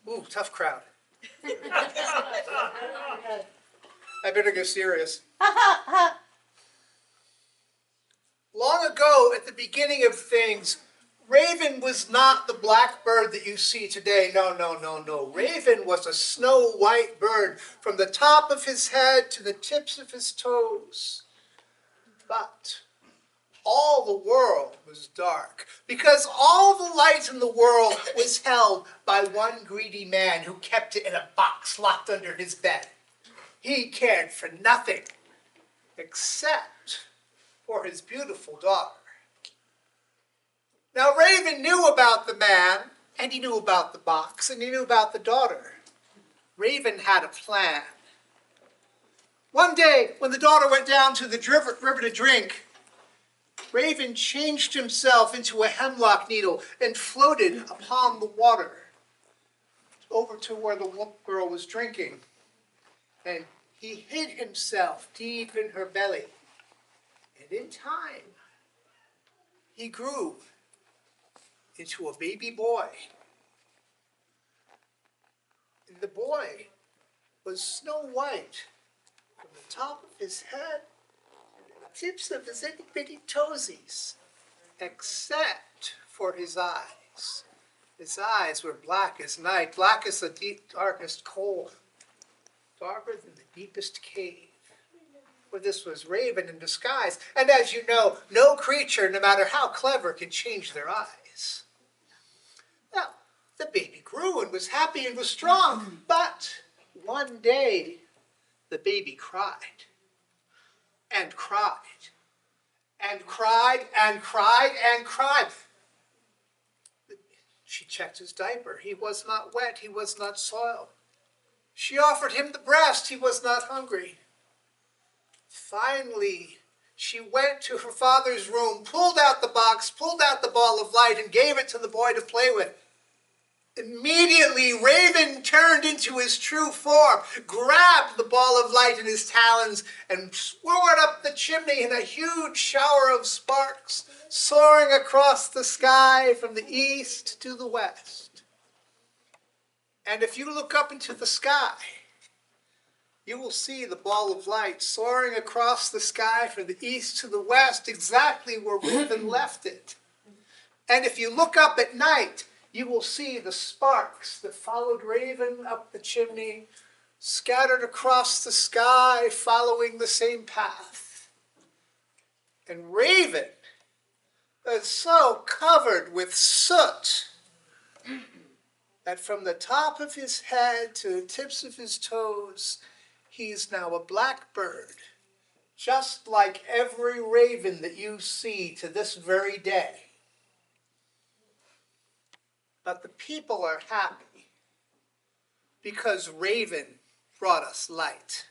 Ooh, tough crowd. I better get serious. Long ago, at the beginning of things, Raven was not the black bird that you see today. No, no, no, no. Raven was a snow-white bird from the top of his head to the tips of his toes. But all the world was dark, because all the light in the world was held by one greedy man who kept it in a box locked under his bed. He cared for nothing except for his beautiful daughter. Now Raven knew about the man, and he knew about the box, and he knew about the daughter. Raven had a plan. One day, when the daughter went down to the river to drink, Raven changed himself into a hemlock needle and floated upon the water over to where the girl was drinking. And he hid himself deep in her belly. And in time, he grew into a baby boy. And the boy was snow white from the top of his head to the tips of his itty-bitty toesies, except for his eyes. His eyes were black as night, black as the deep, darkest coal, darker than the deepest cave. For this was Raven in disguise, and as you know, no creature, no matter how clever, can change their eyes. Now, the baby grew and was happy and was strong, but one day the baby cried, and cried, and cried, and cried, and cried. She checked his diaper. He was not wet. He was not soiled. She offered him the breast. He was not hungry. Finally, she went to her father's room, pulled out the box, pulled out the ball of light, and gave it to the boy to play with. Immediately, Raven turned into his true form, grabbed the ball of light in his talons, and soared up the chimney in a huge shower of sparks, soaring across the sky from the east to the west. And if you look up into the sky, you will see the ball of light soaring across the sky from the east to the west, exactly where Raven left it. And if you look up at night, you will see the sparks that followed Raven up the chimney, scattered across the sky, following the same path. And Raven is so covered with soot that from the top of his head to the tips of his toes, he's now a blackbird, just like every raven that you see to this very day. But the people are happy because Raven brought us light.